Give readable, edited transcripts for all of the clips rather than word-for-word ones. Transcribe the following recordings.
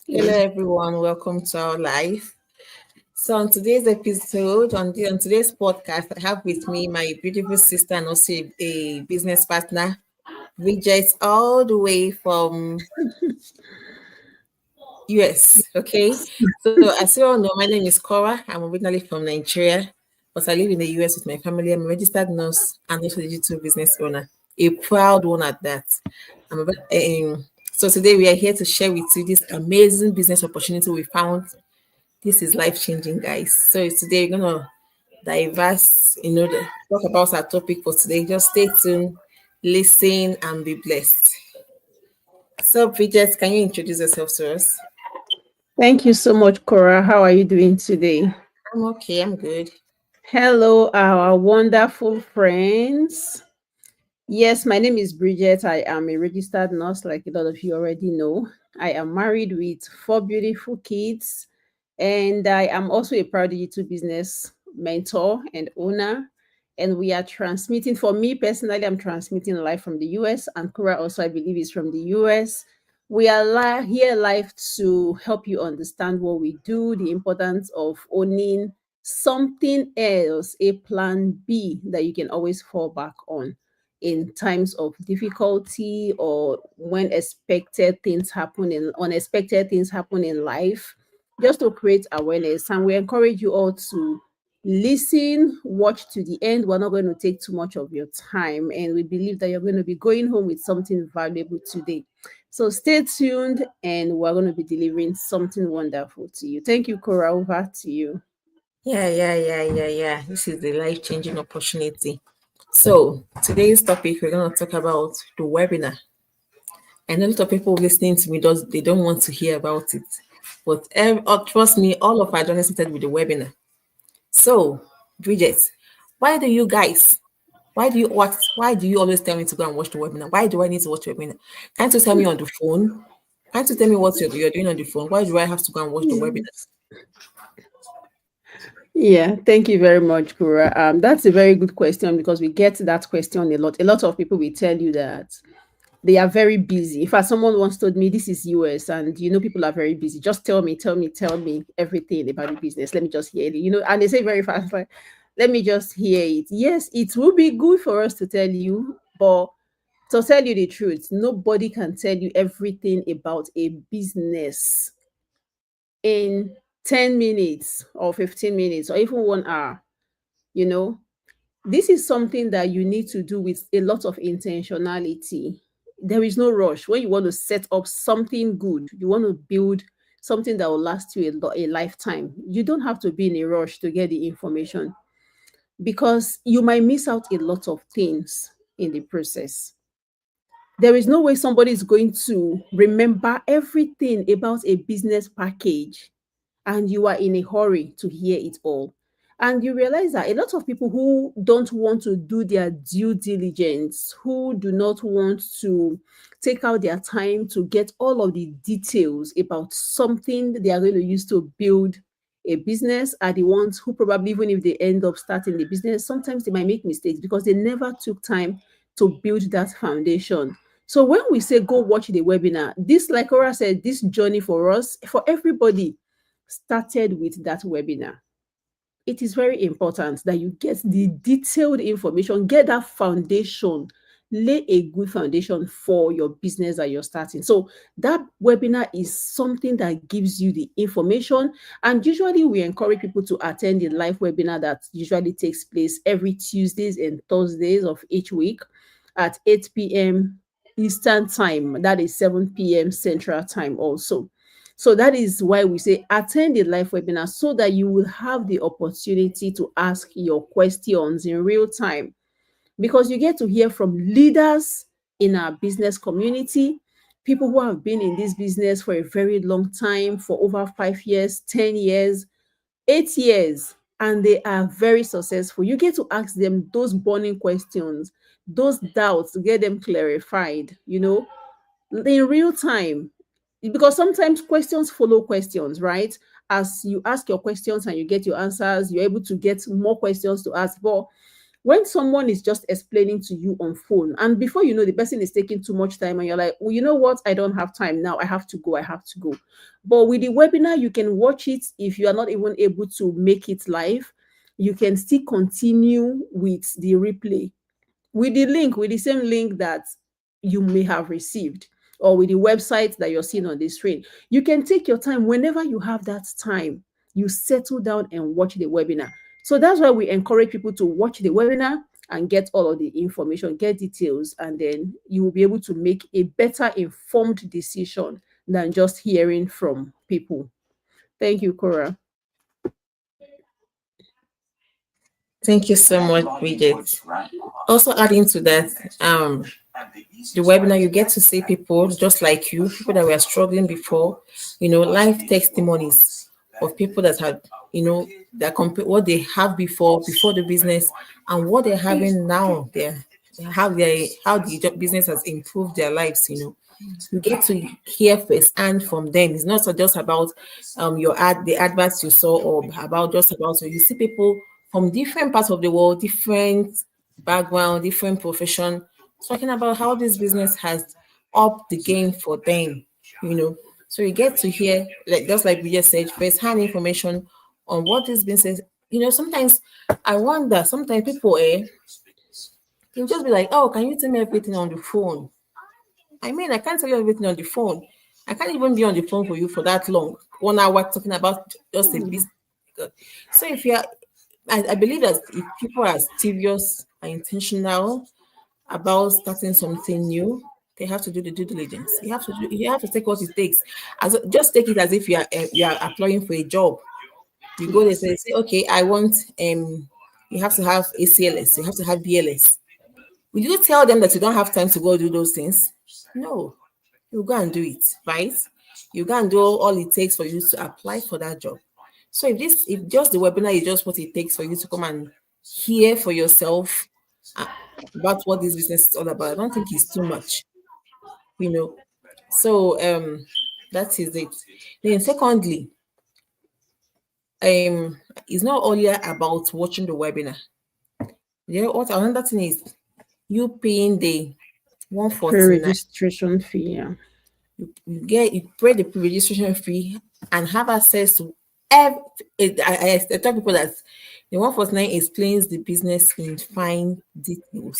Hello, everyone. Welcome to our live. So, on today's episode, on today's podcast, I have with me my beautiful sister and also a business partner, Bridget, all the way from US. Okay. So, as you all know, my name is Cora. I'm originally from Nigeria, but I live in the US with my family. I'm a registered nurse and also a digital business owner, a proud one at that. So, today we are here to share with you this amazing business opportunity we found. This is life changing, guys. So today we're gonna diverse, talk about our topic for today. Just stay tuned, listen, and be blessed. So, Bridget, can you introduce yourself to us? Thank you so much, Cora. How are you doing today? I'm okay. I'm good. Hello, our wonderful friends. Yes, my name is Bridget. I am a registered nurse, like a lot of you already know. I am married with four beautiful kids, and I am also a proud digital business mentor and owner. And we are transmitting, for me personally, I'm transmitting live from the US, and Cora also, I believe, is from the US. We are here live to help you understand what we do, the importance of owning something else, a plan B that you can always fall back on in times of difficulty or when expected things happen in unexpected things happen in life, just to create awareness. And we encourage you all to listen, watch to the end. We're not going to take too much of your time, and we believe that you're going to be going home with something valuable today. So stay tuned, and we're going to be delivering something wonderful to you. Thank you, Cora. Over to you. Yeah. This is the life changing opportunity. So, today's topic, we're gonna talk about the webinar. I know a lot of people listening to me does they don't want to hear about it, but trust me, all of our journey started with the webinar. So, Bridget, why do you guys why do you always tell me to go and watch the webinar? Why do I need to watch the webinar? Can't you tell me on the phone? Can't you tell me what you're doing on the phone? Why do I have to go and watch the webinar? Yeah, thank you very much, Kura. That's a very good question because we get that question a lot. A lot of people will tell you that they are very busy. In fact, someone once told me this is US and people are very busy. Just tell me everything about the business. Let me just hear it. And they say very fast, like, let me just hear it. Yes, it will be good for us to tell you, but to tell you the truth, nobody can tell you everything about a business in 10 minutes or 15 minutes or even 1 hour. You know, this is something that you need to do with a lot of intentionality. There is no rush. When you want to set up something good, you want to build something that will last you a lifetime, you don't have to be in a rush to get the information because you might miss out a lot of things in the process. There is no way somebody is going to remember everything about a business package and you are in a hurry to hear it all. And you realize that a lot of people who don't want to do their due diligence, who do not want to take out their time to get all of the details about something they are going to use to build a business, are the ones who probably, even if they end up starting the business, sometimes they might make mistakes because they never took time to build that foundation. So when we say go watch the webinar, this, like Ora said, this journey for us, for everybody, started with that webinar. It is very important that you get the detailed information, get that foundation, lay a good foundation for your business that you're starting. So that webinar is something that gives you the information. And usually we encourage people to attend the live webinar that usually takes place every Tuesdays and Thursdays of each week at 8 p.m. Eastern time. That is 7 p.m. Central time also. So that is why we say attend the live webinar so that you will have the opportunity to ask your questions in real time because you get to hear from leaders in our business community, people who have been in this business for a very long time, for over 5 years, 10 years, 8 years, and they are very successful. You get to ask them those burning questions, those doubts, get them clarified, in real time because sometimes questions follow questions, right? As you ask your questions and you get your answers, you're able to get more questions to ask. But When someone is just explaining to you on phone, and before you know, the person is taking too much time, and you're like, well, you know what, I don't have time now, I have to go, I have to go. But with the webinar, you can watch it. If you are not even able to make it live, you can still continue with the replay with the link, with the same link that you may have received, or with the website that you're seeing on the screen. You can take your time whenever you have that time. You settle down and watch the webinar. So that's why we encourage people to watch the webinar and get all of the information, get details, and then you will be able to make a better informed decision than just hearing from people. Thank you, Cora. Thank you so much, Bridget. Also adding to that, the webinar, you get to see people just like you, people that were struggling before, life testimonies of people that had, that compare what they have before the business and what they're having now. How the business has improved their lives. You get to hear firsthand from them. It's not so just about the adverts you saw, or about just about, so you see people from different parts of the world, different background, different profession, talking about how this business has upped the game for them, you know. So you get to hear, like just like we just said, first-hand information on what this business. Sometimes I wonder. Sometimes people can just be like, "Oh, can you tell me everything on the phone?" I mean, I can't tell you everything on the phone. I can't even be on the phone for you for that long. 1 hour talking about just a Hmm. business. So if you're, I believe that if people are serious and intentional about starting something new, they have to do the due diligence. You have to take what it takes. Just take it as if you are applying for a job. You go there, Yes. say, okay, I want you have to have ACLS, you have to have BLS. Will you tell them that you don't have time to go do those things? No, you go and do it, right? You go and do all it takes for you to apply for that job. So if just the webinar is just what it takes for you to come and hear for yourself uh, about what this business is all about, I don't think it's too much, you know. So that is it. Then secondly, it's not only about watching the webinar. What another thing is you paying the $149. Pre-registration fee. Yeah. You pay the registration fee and have access to every. I tell people that the 149 explains the business in fine details.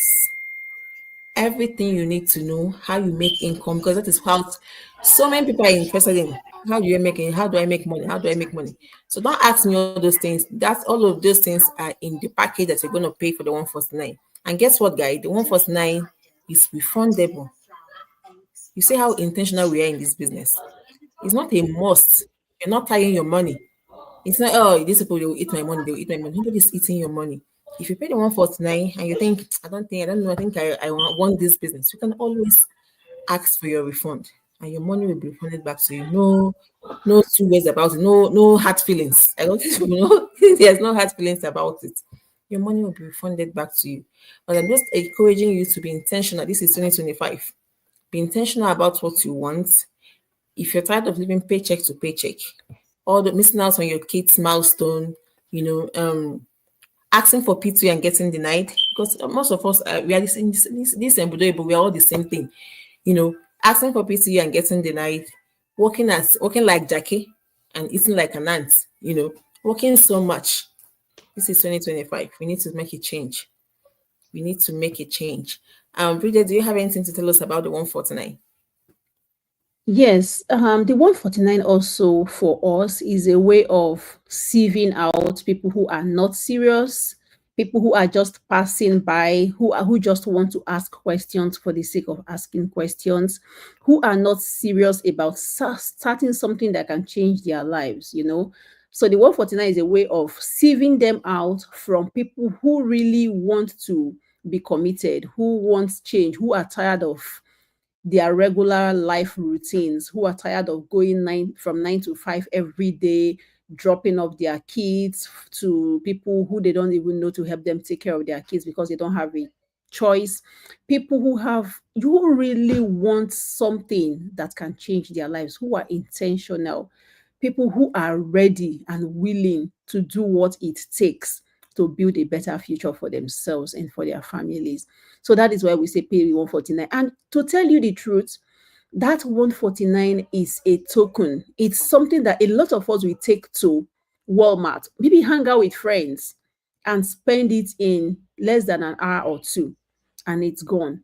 Everything you need to know, how you make income, because that is what so many people are interested in. How do you make it? How do I make money? How do I make money? So don't ask me all those things. That's all of those things are in the package that you're going to pay for the 149. And guess what, guys? The 149 is refundable. You see how intentional we are in this business. It's not a must. You're not tying your money. It's not, oh, these people, they will eat my money, they will eat my money. Nobody's eating your money. If you pay the 149 and you think, I don't know, I think I want this business, you can always ask for your refund and your money will be refunded back to you. No two ways about it. No hard feelings. I don't think there's no hard feelings about it. Your money will be refunded back to you. But I'm just encouraging you to be intentional. This is 2025. Be intentional about what you want. If you're tired of living paycheck to paycheck, all the missing out on your kids' milestone, you know, asking for P2 and getting denied, because most of us we are this but we are all the same thing, asking for P2 and getting denied, working like Jackie and eating like an ant, working so much. This is 2025. We need to make a change. We need to make a change. Bridget, do you have anything to tell us about the 149? Yes, the 149 also for us is a way of sieving out people who are not serious, people who are just passing by, who just want to ask questions for the sake of asking questions, who are not serious about starting something that can change their lives. So the 149 is a way of sieving them out from people who really want to be committed, who want change, who are tired of their regular life routines, who are tired of going 9 to 5 every day, dropping off their kids to people who they don't even know to help them take care of their kids because they don't have a choice. People who really want something that can change their lives, who are intentional, people who are ready and willing to do what it takes to build a better future for themselves and for their families. So that is why we say pay 149. And to tell you the truth, that 149 is a token. It's something that a lot of us will take to Walmart, maybe hang out with friends and spend it in less than an hour or two, and it's gone.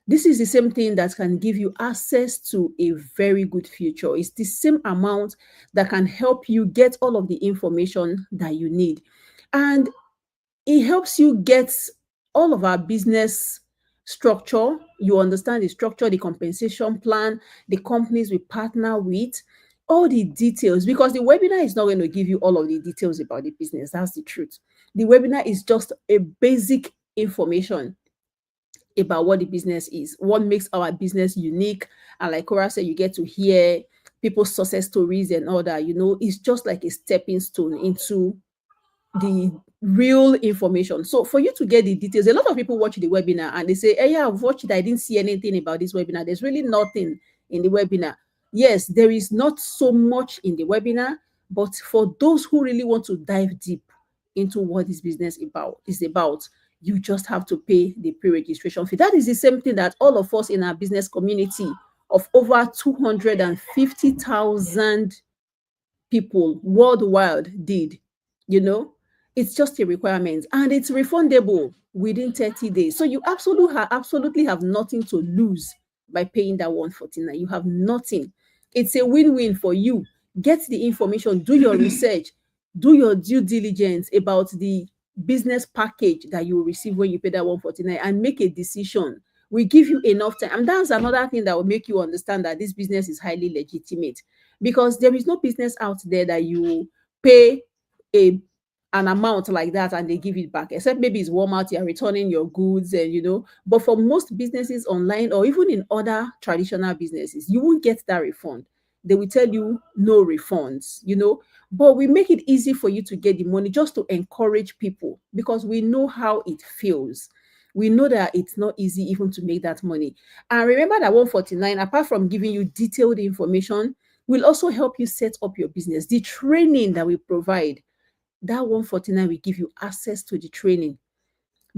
This is the same thing that can give you access to a very good future. It's the same amount that can help you get all of the information that you need. And it helps you get all of our business structure. You understand the structure, the compensation plan, the companies we partner with, all the details, because the webinar is not going to give you all of the details about the business. That's the truth. The webinar is just a basic information about what the business is, what makes our business unique. And like Cora said, you get to hear people's success stories and all that. It's just like a stepping stone into the real information. So for you to get the details, a lot of people watch the webinar and they say, hey, yeah, I've watched it. I didn't see anything about this webinar. There's really nothing in the webinar. Yes, there is not so much in the webinar, but for those who really want to dive deep into what this business is about, you just have to pay the pre-registration fee. That is the same thing that all of us in our business community of over 250,000 people worldwide did. you know it's just a requirement, and it's refundable within 30 days. So you absolutely have nothing to lose by paying that 149. You have nothing. It's a win-win for you. Get the information, do your research, do your due diligence about the business package that you will receive when you pay that 149, and make a decision. We give you enough time, and that's another thing that will make you understand that this business is highly legitimate, because there is no business out there that you pay a an amount like that and they give it back, except maybe it's Walmart, you're returning your goods, and but for most businesses online, or even in other traditional businesses, you won't get that refund. They will tell you no refunds. But we make it easy for you to get the money, just to encourage people, because we know how it feels. We know that it's not easy even to make that money. And remember that 149, apart from giving you detailed information, will also help you set up your business. The training that we provide, that 149 will give you access to the training,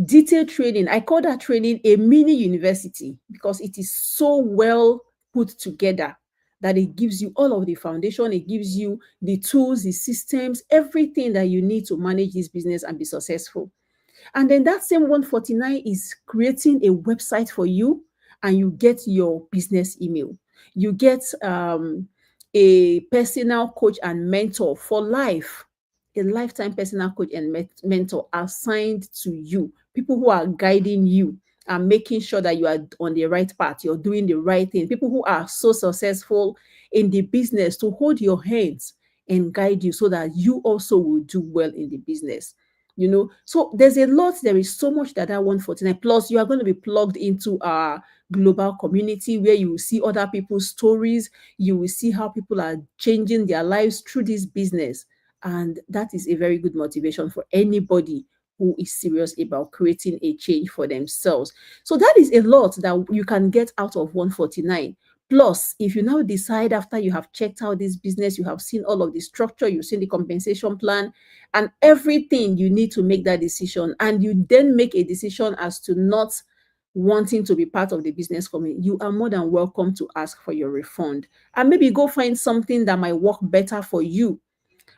detailed training. I call that training a mini university, because it is so well put together that it gives you all of the foundation, it gives you the tools, the systems, everything that you need to manage this business and be successful. And then that same 149 is creating a website for you, and you get your business email. You get a personal coach and mentor for life, a lifetime personal coach and mentor assigned to you, people who are guiding you and making sure that you are on the right path, you're doing the right thing, people who are so successful in the business to hold your hands and guide you so that you also will do well in the business. So there's a lot, there is so much that 149, plus you are going to be plugged into our global community, where you will see other people's stories, you will see how people are changing their lives through this business. And that is a very good motivation for anybody who is serious about creating a change for themselves. So that is a lot that you can get out of 149. Plus, if you now decide, after you have checked out this business, you have seen all of the structure, you've seen the compensation plan and everything you need to make that decision, and you then make a decision as to not wanting to be part of the business community, you are more than welcome to ask for your refund and maybe go find something that might work better for you.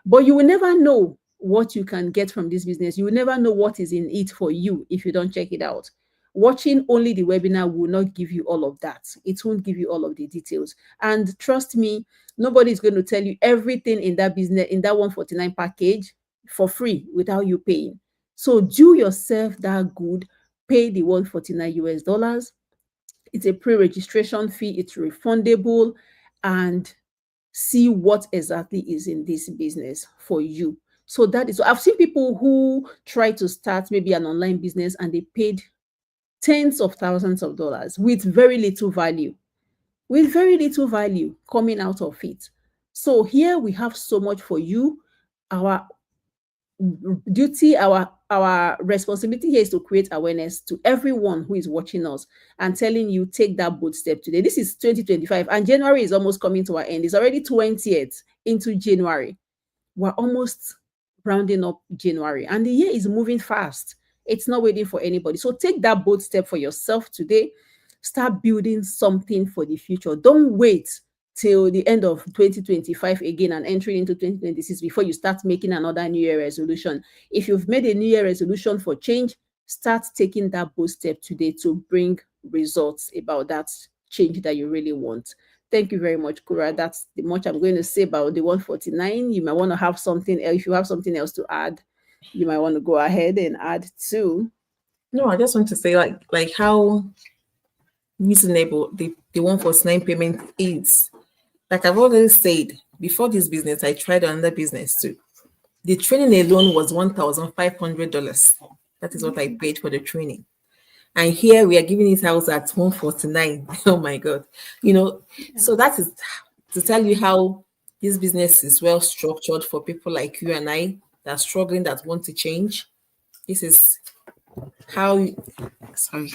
But you will never know what you can get from this business. You will never know what is in it for you if you don't check it out. Watching only the webinar will not give you all of that. It won't give you all of the details. And trust me, nobody is going to tell you everything in that business, in that 149 package for free without you paying. So do yourself that good, pay the 149 US dollars. It's a pre-registration fee, it's refundable, and see what exactly is in this business for you. So that is, I've seen people who try to start maybe an online business and they paid tens of thousands of dollars with very little value coming out of it. So here we have so much for you. Our duty, our responsibility here is to create awareness to everyone who is watching us and telling you, take that bold step today. This is 2025 and January is almost coming to our end. It's already 20th into January. We're almost rounding up January, and the year is moving fast. It's not waiting for anybody. So take that bold step for yourself today. Start building something for the future. Don't wait till the end of 2025 again and entering into 2026 before you start making another New Year resolution. If you've made a New Year resolution for change, start taking that bold step today to bring results about that change that you really want. Thank you very much, Kura. That's the much I'm going to say about the 149. You might want to have something else. If you have something else to add, you might want to go ahead and add too. No, I just want to say like how reasonable the 149 payment is. Like I've already said, before this business, I tried another business too. The training alone was $1,500. That is what I paid for the training. And here we are giving it out at 149. Oh my God. So that is to tell you how this business is well structured for people like you and I that are struggling, that want to change. This is how, sorry.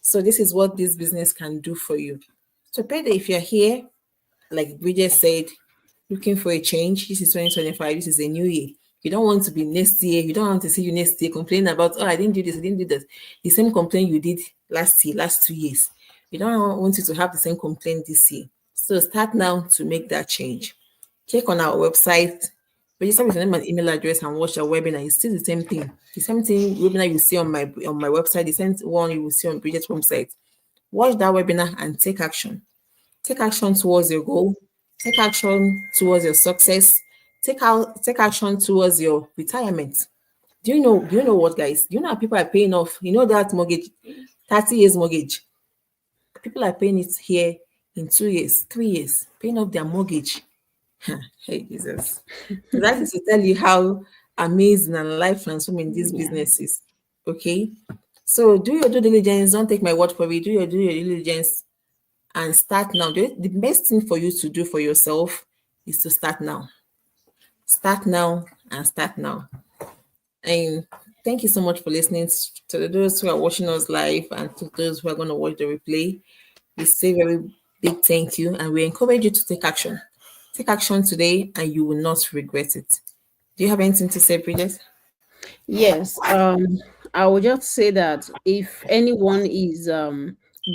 So this is what this business can do for you. So Pedro, if you're here, like Bridget said, looking for a change, this is 2025, this is a new year. You don't want to be next year, you don't want to see you next year complaining about, oh, I didn't do this, I didn't do that. The same complaint you did last year, last 2 years. You don't want you to have the same complaint this year. So start now to make that change. Check on our website, register with your name and email address and watch our webinar. It's still the same thing. The same thing webinar you see on my website, the same one you will see on Bridget's website. Watch that webinar and take action. Take action towards your goal. Take action towards your success. Take action towards your retirement. Do you know what, guys? Do you know how people are paying off? You know that mortgage, 30 years mortgage. People are paying it here in 2 years, 3 years, paying off their mortgage. Hey, Jesus. So that is to tell you how amazing and life transforming these businesses. Okay. So do your due diligence. Don't take my word for it. Do your due diligence and start now. The best thing for you to do for yourself is to start now. Start now and start now. And thank you so much for listening to those who are watching us live and to those who are going to watch the replay. We say very big thank you and we encourage you to take action. Take action today and you will not regret it. Do you have anything to say, Bridget? Yes, I would just say that if anyone is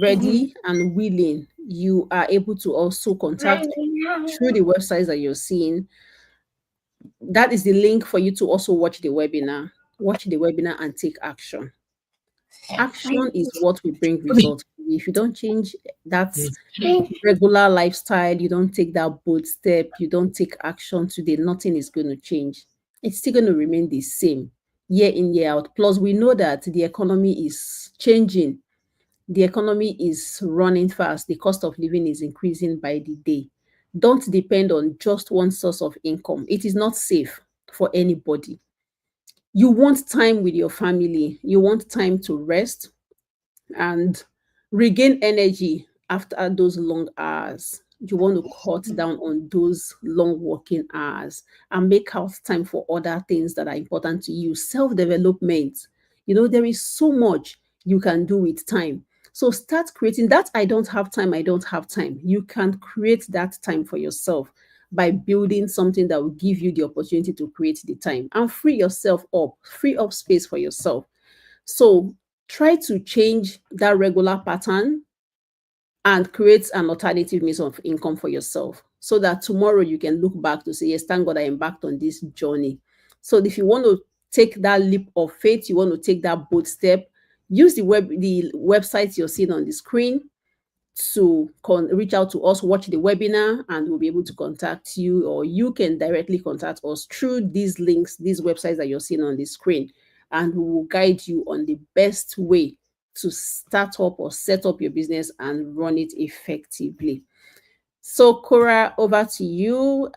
ready and willing, you are able to also contact through the websites that you're seeing. That is the link for you to also watch the webinar. Watch the webinar and take action. Action is what will bring results. If you don't change that regular lifestyle, you don't take that bold step, you don't take action today, nothing is going to change. It's still going to remain the same year in, year out. Plus, we know that the economy is changing. The economy is running fast. The cost of living is increasing by the day. Don't depend on just one source of income. It is not safe for anybody. You want time with your family. You want time to rest and regain energy after those long hours. You want to cut down on those long working hours and make out time for other things that are important to you. Self development. There is so much you can do with time. So start creating that. I don't have time. I don't have time. You can create that time for yourself by building something that will give you the opportunity to create the time and free yourself up, free up space for yourself. So try to change that regular pattern and create an alternative means of income for yourself so that tomorrow you can look back to say, yes, thank God I embarked on this journey. So if you want to take that leap of faith, you want to take that bold step, use the websites you're seeing on the screen to reach out to us, watch the webinar, and we'll be able to contact you, or you can directly contact us through these links, these websites that you're seeing on the screen, and we will guide you on the best way to start up or set up your business and run it effectively. So, Cora, over to you.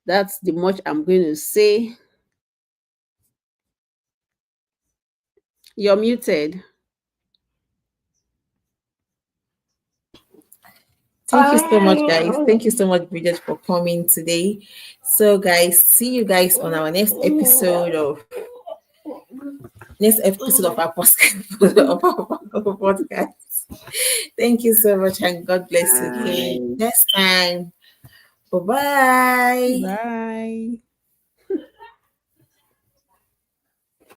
That's the much I'm going to say. You're muted. Thank you so much, guys. Thank you so much, Bridget, for coming today. So, guys, see you guys on our next episode of our podcast. Of our podcast. Thank you so much, and God bless you. Okay, next time. Bye-bye. Bye.